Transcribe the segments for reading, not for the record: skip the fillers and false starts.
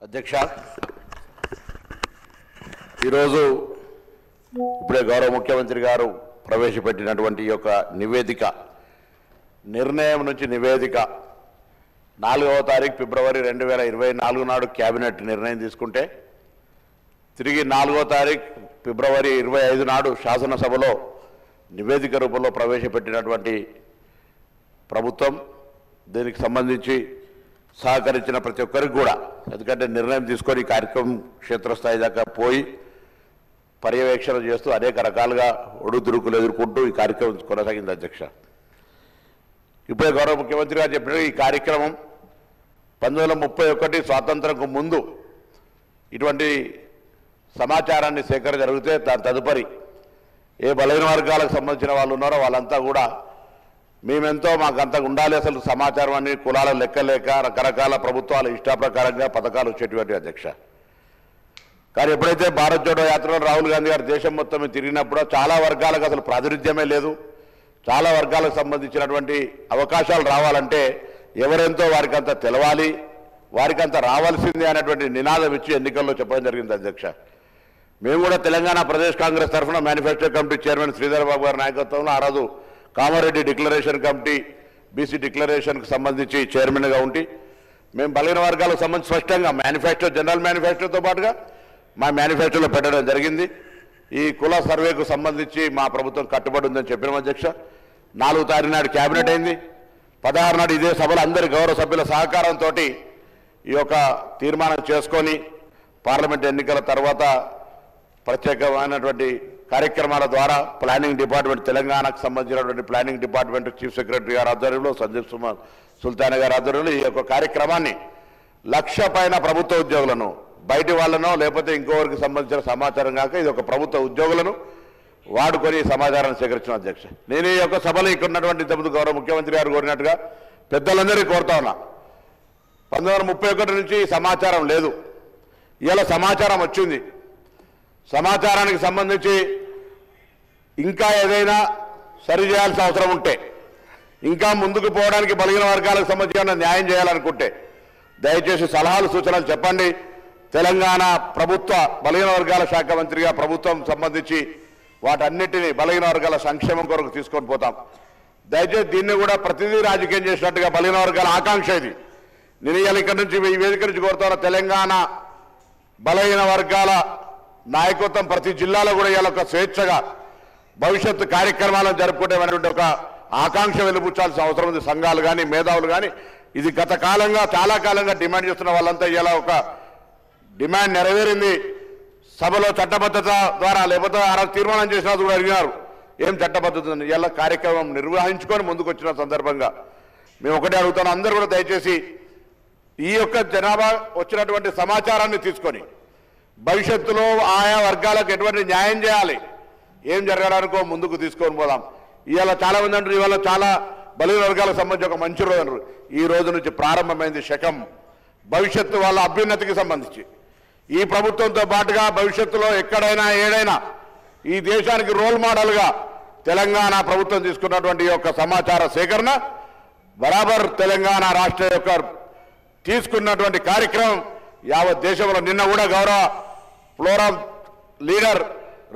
అధ్యక్ష, ఈరోజు ఇప్పుడే గౌరవ ముఖ్యమంత్రి గారు ప్రవేశపెట్టినటువంటి ఈ యొక్క నివేదిక, నిర్ణయం నుంచి నివేదిక 4వ తారీఖు ఫిబ్రవరి 2024 నాడు కేబినెట్ నిర్ణయం తీసుకుంటే, తిరిగి 4వ తారీఖు ఫిబ్రవరి 25 నాడు శాసనసభలో నివేదిక రూపంలో ప్రవేశపెట్టినటువంటి ప్రభుత్వం దీనికి సంబంధించి సహకరించిన ప్రతి ఒక్కరికి కూడా, ఎందుకంటే నిర్ణయం తీసుకొని కార్యక్రమం క్షేత్రస్థాయి దాకా పోయి పర్యవేక్షణ చేస్తూ అనేక రకాలుగా ఒడుదుడుకులు ఎదుర్కొంటూ ఈ కార్యక్రమం కొనసాగింది. అధ్యక్ష, ఇప్పుడే గౌరవ ముఖ్యమంత్రి గారు చెప్పిన ఈ కార్యక్రమం 1931 స్వాతంత్రంకు ముందు ఇటువంటి సమాచారాన్ని సేకరణ జరిగితే దాని తదుపరి ఏ బలహీన వర్గాలకు సంబంధించిన వాళ్ళు ఉన్నారో వాళ్ళంతా కూడా మేమెంతో మాకంత ఉండాలి, అసలు సమాచారం అన్ని కులాల లెక్కలేక రకరకాల ప్రభుత్వాల ఇష్టాప్రకారంగా పథకాలు వచ్చేటువంటి. అధ్యక్ష, కానీ ఎప్పుడైతే భారత్ జోడో యాత్రలో రాహుల్ గాంధీ గారు దేశం మొత్తం తిరిగినప్పుడు చాలా వర్గాలకు అసలు ప్రాతినిధ్యమే లేదు, చాలా వర్గాలకు సంబంధించినటువంటి అవకాశాలు రావాలంటే ఎవరెంతో వారికంత తెలవాలి, వారికంత రావాల్సిందే అనేటువంటి నినాదం ఇచ్చి ఎన్నికల్లో చెప్పడం జరిగింది. అధ్యక్ష, మేము కూడా తెలంగాణ ప్రదేశ్ కాంగ్రెస్ తరఫున manifesto committee chairman Sridhar Babu గారి నాయకత్వంలో ఆ రోజు కామారెడ్డి డిక్లరేషన్ కమిటీ బీసీ డిక్లరేషన్కి సంబంధించి చైర్మన్గా ఉండి మేము బలహీన వర్గాలకు సంబంధించి స్పష్టంగా మేనిఫెస్టో, జనరల్ మేనిఫెస్టోతో పాటుగా మా మేనిఫెస్టోలో పెట్టడం జరిగింది. ఈ కుల సర్వేకు సంబంధించి మా ప్రభుత్వం కట్టుబడి ఉందని చెప్పిన. అధ్యక్ష, 4వ తారీఖు నాడు క్యాబినెట్ అయింది. 16 నాడు ఇదే సభలో అందరి గౌరవ సభ్యుల సహకారంతో ఈ యొక్క తీర్మానం చేసుకొని పార్లమెంట్ ఎన్నికల తర్వాత ప్రత్యేకమైనటువంటి కార్యక్రమాల ద్వారా ప్లానింగ్ డిపార్ట్మెంట్, తెలంగాణకు సంబంధించినటువంటి ప్లానింగ్ డిపార్ట్మెంట్ చీఫ్ సెక్రటరీ గారి ఆధ్వర్యంలో, సందీప్ సుల్తాన్ గారి ఆధ్వర్యంలో ఈ యొక్క కార్యక్రమాన్ని 1,00,000 పైన ప్రభుత్వ ఉద్యోగులను, బయటి వాళ్ళనో లేకపోతే ఇంకోవరికి సంబంధించిన సమాచారం కాక ఇది ఒక ప్రభుత్వ ఉద్యోగులను వాడుకొని సమాచారాన్ని సేకరించిన. అధ్యక్ష, నేను ఈ యొక్క సభలో ఇక్కడ ఉన్నటువంటి ఇంతకుముందు గౌరవ ముఖ్యమంత్రి గారు కోరినట్టుగా పెద్దలందరికీ కోరుతా ఉన్నా, 1931 నుంచి సమాచారం లేదు, ఇలా సమాచారం వచ్చింది. సమాచారానికి సంబంధించి ఇంకా ఏదైనా సరి చేయాల్సిన అవసరం ఉంటే, ఇంకా ముందుకు పోవడానికి బలహీన వర్గాలకు సంబంధించిన న్యాయం చేయాలనుకుంటే దయచేసి సలహాలు సూచనలు చెప్పండి. తెలంగాణ ప్రభుత్వ బలహీన వర్గాల శాఖ మంత్రిగా ప్రభుత్వం సంబంధించి వాటన్నిటినీ బలహీన వర్గాల సంక్షేమం కొరకు తీసుకొని పోతాం. దయచేసి దీన్ని కూడా ప్రతిదీ రాజకీయం చేసినట్టుగా బలహీన వర్గాల ఆకాంక్ష ఇది. నేను ఇవాళ ఇక్కడ నుంచి ఈ వేదిక నుంచి కోరుతున్న తెలంగాణ బలహీన వర్గాల నాయకత్వం ప్రతి జిల్లాలో కూడా ఇవాళ ఒక స్వేచ్ఛగా భవిష్యత్తు కార్యక్రమాలను జరుపుకునేటువంటి ఒక ఆకాంక్ష వెలుబుచ్చాల్సిన అవసరం ఉంది. సంఘాలు కానీ మేధావులు కానీ ఇది గత కాలంగా చాలా కాలంగా డిమాండ్ చేస్తున్న వాళ్ళంతా ఇలా ఒక డిమాండ్ నెరవేరింది. సభలో చట్టబద్ధత ద్వారా లేకపోతే ఆ తీర్మానం చేసినా కూడా అడిగినారు ఏం చట్టబద్ధత ఇలా కార్యక్రమం నిర్వహించుకొని ముందుకు వచ్చిన సందర్భంగా మేము ఒకటే అడుగుతాను, అందరూ కూడా దయచేసి ఈ యొక్క జనాభా వచ్చినటువంటి సమాచారాన్ని తీసుకొని భవిష్యత్తులో ఆయా వర్గాలకు ఎటువంటి న్యాయం చేయాలి, ఏం జరగడానికో ముందుకు తీసుకొని పోదాం. ఇవాళ చాలా మంది అంటారు ఇవాళ చాలా బలహీన వర్గాలకు సంబంధించి ఒక మంచి రోజు అంటారు. ఈ రోజు నుంచి ప్రారంభమైంది శకం భవిష్యత్తు వాళ్ళ అభ్యున్నతికి సంబంధించి. ఈ ప్రభుత్వంతో పాటుగా భవిష్యత్తులో ఎక్కడైనా ఏడైనా ఈ దేశానికి రోల్ మోడల్గా తెలంగాణ ప్రభుత్వం తీసుకున్నటువంటి యొక్క సమాచార సేకరణ బరాబర్ తెలంగాణ రాష్ట్ర యొక్క తీసుకున్నటువంటి కార్యక్రమం యావత్ దేశంలో. నిన్న కూడా గౌరవ ఫ్లోరం లీడర్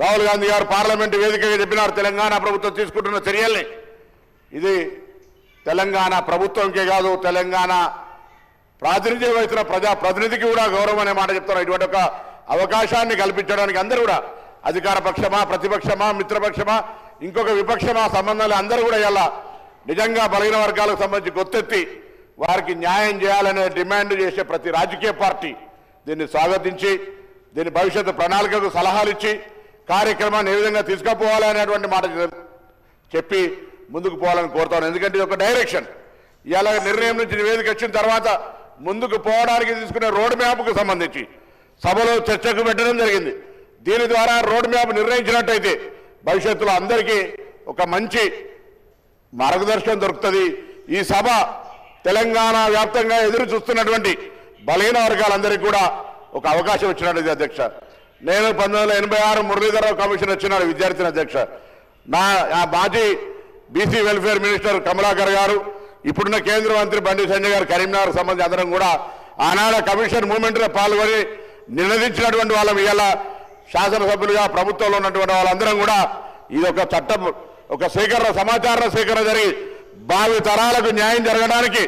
రాహుల్ గాంధీ గారు పార్లమెంటు వేదికగా చెప్పినారు, తెలంగాణ ప్రభుత్వం తీసుకుంటున్న చర్యల్ని ఇది తెలంగాణ ప్రభుత్వంకే కాదు తెలంగాణ ప్రాతినిధ్యం వహిస్తున్న ప్రజాప్రతినిధికి కూడా గౌరవం అనే మాట చెప్తున్నారు. ఇటువంటి ఒక అవకాశాన్ని కల్పించడానికి అందరూ కూడా అధికార పక్షమా, ప్రతిపక్షమా, మిత్రపక్షమా, ఇంకొక విపక్షమా సంబంధాలు అందరూ కూడా ఇలా నిజంగా బలహీన వర్గాలకు సంబంధించి గొత్తెత్తి వారికి న్యాయం చేయాలనే డిమాండ్ చేసే ప్రతి రాజకీయ పార్టీ దీన్ని స్వాగతించి దీని భవిష్యత్తు ప్రణాళికకు సలహాలు ఇచ్చి కార్యక్రమాన్ని ఏ విధంగా తీసుకుపోవాలనేటువంటి మాట చెప్పి ముందుకు పోవాలని కోరుతాను. ఎందుకంటే ఇది ఒక డైరెక్షన్. ఇలా నిర్ణయం నుంచి నివేదిక వచ్చిన తర్వాత ముందుకు పోవడానికి తీసుకునే రోడ్ మ్యాప్కు సంబంధించి సభలో చర్చకు పెట్టడం జరిగింది. దీని ద్వారా రోడ్ మ్యాప్ నిర్ణయించినట్టయితే భవిష్యత్తులో అందరికీ ఒక మంచి మార్గదర్శనం దొరుకుతుంది. ఈ సభ తెలంగాణ వ్యాప్తంగా ఎదురు చూస్తున్నటువంటి బలహీన వర్గాలందరికీ కూడా ఒక అవకాశం ఇచ్చినట్టు. అధ్యక్ష, నేను 1986 మురళీధరరావు కమిషన్ వచ్చినాడు విద్యార్థిని. అధ్యక్ష, నా మాజీ బీసీ వెల్ఫేర్ మినిస్టర్ కమలాకర్ గారు, ఇప్పుడున్న కేంద్ర మంత్రి బండి సంజయ్ గారు కరీంనగర్ సంబంధించి అందరం కూడా ఆనాడు కమిషన్ మూవ్మెంట్లో పాల్గొని నిలదించినటువంటి వాళ్ళం ఇవాళ శాసనసభ్యులుగా ప్రభుత్వంలో ఉన్నటువంటి వాళ్ళందరం కూడా ఇది ఒక చట్టం ఒక సేకరణ సమాచార సేకరణ జరిగి భావి తరాలకు న్యాయం జరగడానికి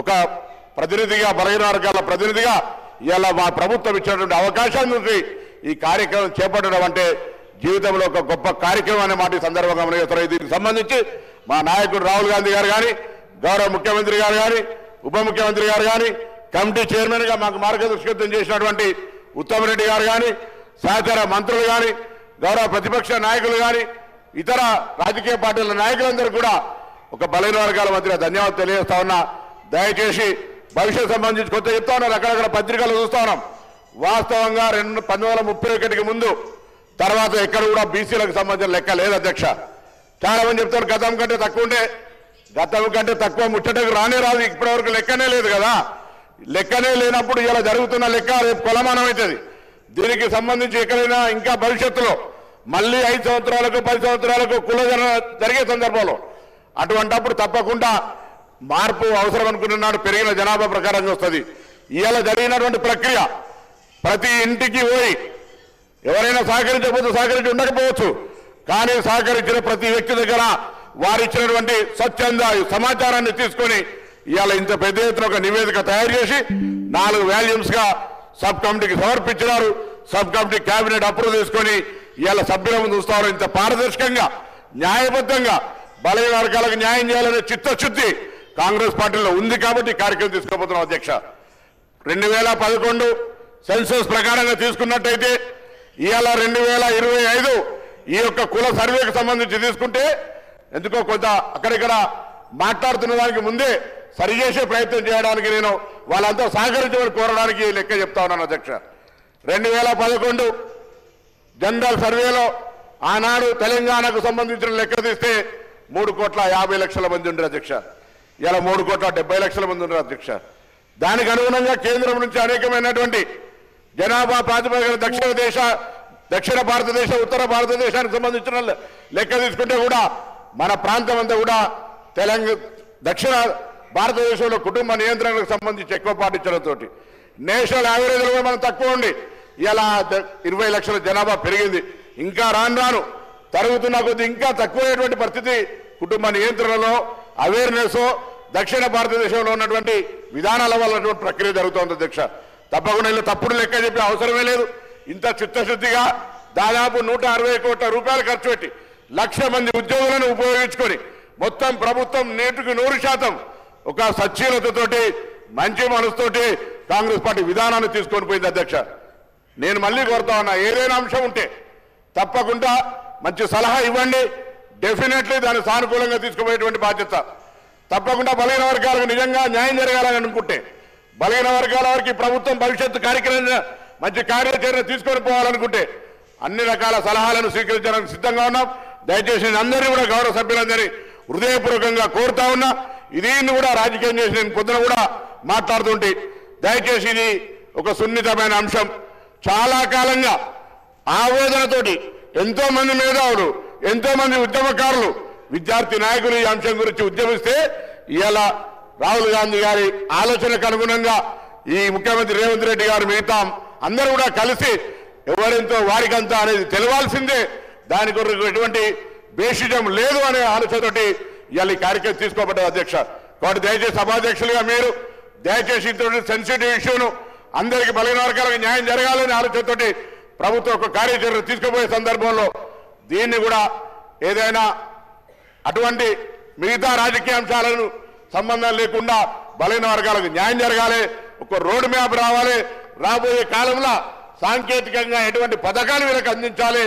ఒక ప్రతినిధిగా బలహీన వర్గాల ప్రతినిధిగా ఇవాళ మా ప్రభుత్వం ఇచ్చినటువంటి అవకాశాన్ని ఈ కార్యక్రమం చేపట్టడం అంటే జీవితంలో ఒక గొప్ప కార్యక్రమం అనే మాట సందర్భంగా మనం దీనికి సంబంధించి మా నాయకుడు రాహుల్ గాంధీ గారు కానీ గౌరవ ముఖ్యమంత్రి గారు కానీ ఉప ముఖ్యమంత్రి గారు కానీ కమిటీ చైర్మన్గా మాకు మార్గదర్శకత్వం చేసినటువంటి ఉత్తమ్ రెడ్డి గారు కానీ సహచర మంత్రులు కానీ గౌరవ ప్రతిపక్ష నాయకులు కానీ ఇతర రాజకీయ పార్టీల నాయకులందరూ కూడా ఒక బలహీన వర్గాల మధ్య ధన్యవాదాలు తెలియజేస్తా ఉన్నా. దయచేసి భవిష్యత్ సంబంధించి కొత్త చెప్తా ఉన్నారు, అక్కడక్కడ పత్రికలు చూస్తా ఉన్నాం. వాస్తవంగా 1931కి ముందు తర్వాత ఎక్కడ కూడా బీసీలకు సంబంధించిన లెక్క లేదు అధ్యక్ష. చాలా మంది చెప్తారు గతం కంటే తక్కువ ఉంటే, గతం కంటే తక్కువ ముచ్చటకు రానే రాదు, ఇప్పటివరకు లెక్కనే లేదు కదా. లెక్కనే లేనప్పుడు ఇలా జరుగుతున్న లెక్క రేపు కొలమానం అవుతుంది. దీనికి సంబంధించి ఎక్కడైనా ఇంకా భవిష్యత్తులో మళ్ళీ 5 సంవత్సరాలకు 10 సంవత్సరాలకు కులగణన జరిగే సందర్భంలో అటువంటప్పుడు తప్పకుండా మార్పు అవసరం అనుకున్నాడు. పెరిగిన జనాభా ప్రకారంగా వస్తుంది. ఇవాళ జరిగినటువంటి ప్రక్రియ ప్రతి ఇంటికి పోయి ఎవరైనా సహకరించకపోతే సహకరించి ఉండకపోవచ్చు, కానీ సహకరించిన ప్రతి వ్యక్తి దగ్గర వారిచ్చినటువంటి స్వచ్ఛంద సమాచారాన్ని తీసుకొని ఇవాళ ఇంత పెద్ద ఎత్తున ఒక నివేదిక తయారు చేసి 4 వాల్యూమ్స్గా సబ్ కమిటీకి సమర్పించినారు. సబ్ కమిటీ కేబినెట్ అప్రూవ్ చేసుకొని ఇవాళ సభ్యుల ముందు చూస్తారు. ఇంత పారదర్శకంగా న్యాయబద్ధంగా బలహీన వర్గాలకు న్యాయం చేయాలనే చిత్తశుద్ధి కాంగ్రెస్ పార్టీలో ఉంది కాబట్టి కార్యక్రమం తీసుకోబోతున్నాం అధ్యక్ష. 2011 సెన్సస్ ప్రకారంగా తీసుకున్నట్టయితే ఇవాళ 2025 ఈ యొక్క కుల సర్వేకి సంబంధించి తీసుకుంటే ఎందుకో కొంత అక్కడిక్కడ మాట్లాడుతున్న దానికి ముందే సరిచేసే ప్రయత్నం చేయడానికి నేను వాళ్ళంతా సహకరించమని కోరడానికి లెక్క చెప్తా ఉన్నాను అధ్యక్ష. 2011 జనరల్ సర్వేలో ఆనాడు తెలంగాణకు సంబంధించిన లెక్క తీస్తే 3,50,00,000 మంది ఉండరు అధ్యక్ష. ఇలా 3,70,00,000 మంది ఉండరు అధ్యక్ష. దానికి అనుగుణంగా కేంద్రం నుంచి అనేకమైనటువంటి జనాభా ప్రాతిపదికన దక్షిణ భారతదేశ ఉత్తర భారతదేశానికి సంబంధించిన లెక్క తీసుకుంటే కూడా మన ప్రాంతం అంతా కూడా దక్షిణ భారతదేశంలో కుటుంబ నియంత్రణకు సంబంధించి ఎక్కువ పాటించడంతో నేషనల్ యావరేజ్లో మనం తక్కువ ఉండి ఇలా 20 లక్షల జనాభా పెరిగింది. ఇంకా రాను తరుగుతున్న కొద్ది ఇంకా తక్కువైనటువంటి పరిస్థితి కుటుంబ నియంత్రణలో అవేర్నెస్ దక్షిణ భారతదేశంలో ఉన్నటువంటి విధానాల వల్ల ప్రక్రియ జరుగుతోంది అధ్యక్ష. తప్పకుండా ఇలా తప్పుడు లెక్క చెప్పే అవసరమే లేదు. ఇంత చిత్తశుద్ధిగా దాదాపు 160 కోట్ల రూపాయలు ఖర్చు పెట్టి 1,00,000 మంది ఉద్యోగులను ఉపయోగించుకొని మొత్తం ప్రభుత్వం 100% ఒక సచ్చీలతతోటి మంచి మనసుతోటి కాంగ్రెస్ పార్టీ విధానాన్ని తీసుకొని పోయింది అధ్యక్ష. నేను మళ్ళీ కోరుతా ఉన్నా, ఏదైనా అంశం ఉంటే తప్పకుండా మంచి సలహా ఇవ్వండి. డెఫినెట్లీ దాన్ని సానుకూలంగా తీసుకుపోయేటువంటి బాధ్యత తప్పకుండా బలహీన వర్గాలకు నిజంగా న్యాయం జరగాలని అనుకుంటే బలహీన వర్గాల వారికి ప్రభుత్వం భవిష్యత్తు కార్యక్రమం మంచి కార్యాచరణ తీసుకొని పోవాలనుకుంటే అన్ని రకాల సలహాలను స్వీకరించడానికి సిద్ధంగా ఉన్నాం. దయచేసి అందరినీ కూడా గౌరవ సభ్యులందరినీ హృదయపూర్వకంగా కోరుతా ఉన్నా. దీన్ని కూడా రాజకీయం చేసి నేను పొద్దున కూడా మాట్లాడుతుంటే దయచేసి ఇది ఒక సున్నితమైన అంశం. చాలా కాలంగా ఆవేదనతోటి ఎంతో మంది మేధావులు ఎంతో మంది ఉద్యమకారులు విద్యార్థి నాయకులు ఈ అంశం గురించి ఉద్యమిస్తే ఇవాళ రాహుల్ గాంధీ గారి ఆలోచనకు అనుగుణంగా ఈ ముఖ్యమంత్రి రేవంత్ రెడ్డి గారు మిగతా అందరూ కూడా కలిసి ఎవరెంతో వారికంతా అనేది తెలవాల్సిందే. దాని కొరకు ఎటువంటి బేషిజం లేదు అనే ఆలోచనతోటి ఇవాళ ఈ కార్యక్రమం తీసుకోబడ్డది అధ్యక్ష. కాబట్టి దయచేసి సభాధ్యక్షులుగా మీరు దయచేసి ఇంతటి సెన్సిటివ్ ఇష్యూను అందరికీ బలహీన వర్గాలకు న్యాయం జరగాలనే ఆలోచనతోటి ప్రభుత్వం ఒక కార్యాచరణ తీసుకుపోయే సందర్భంలో దీన్ని కూడా ఏదైనా అటువంటి మిగతా రాజకీయ అంశాలను సంబంధం లేకుండా బలహీన వర్గాలకు న్యాయం జరగాలి, ఒక రోడ్ మ్యాప్ రావాలి. రాబోయే కాలంలో సాంకేతికంగా ఎటువంటి పథకాలు వీళ్ళకి అందించాలి,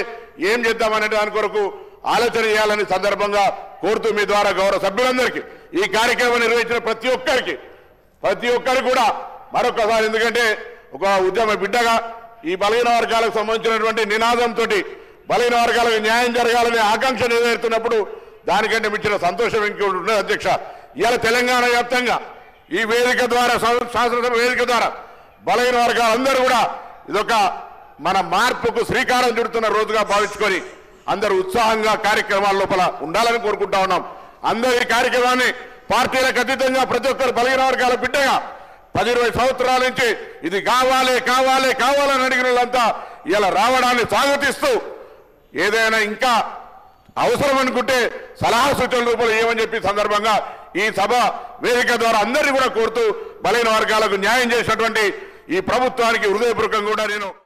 ఏం చేద్దామనే దాని కొరకు ఆలోచన చేయాలని సందర్భంగా కోరుతూ మీ ద్వారా గౌరవ సభ్యులందరికీ ఈ కార్యక్రమం నిర్వహించిన ప్రతి ఒక్కరికి కూడా మరొకసారి, ఎందుకంటే ఒక ఉద్యమ బిడ్డగా ఈ బలహీన వర్గాలకు సంబంధించినటువంటి నినాదంతో బలహీన వర్గాలకు న్యాయం జరగాలనే ఆకాంక్ష నెరవేరుతున్నప్పుడు దానికంటే మించిన సంతోషం ఇంకోటి ఉన్నది అధ్యక్ష. ఇవాళ తెలంగాణ వ్యాప్తంగా ఈ వేదిక ద్వారా శాసనసభ వేదిక ద్వారా బలహీన వర్గాలందరూ కూడా ఇదొక మన మార్పుకు శ్రీకారం చుడుతున్న రోజుగా భావించుకొని అందరూ ఉత్సాహంగా కార్యక్రమాల లోపల ఉండాలని కోరుకుంటా ఉన్నాం. అందరూ ఈ కార్యక్రమాన్ని పార్టీలకు అతీతంగా ప్రతి ఒక్కరు బలహీన వర్గాల బిడ్డగా 10-20 సంవత్సరాల నుంచి ఇది కావాలి కావాలి కావాలని అడిగిన వాళ్ళంతా ఇలా రావడాన్ని స్వాగతిస్తూ ఏదైనా ఇంకా అవసరం అనుకుంటే సలహా సూచనల రూపంలో ఏమని చెప్పి సందర్భంగా ఈ సభ వేదిక ద్వారా అందరినీ కూడా కోరుతూ బలైన వర్గాలకు న్యాయం చేసినటువంటి ఈ ప్రభుత్వానికి హృదయపూర్వకంగా కూడా నేను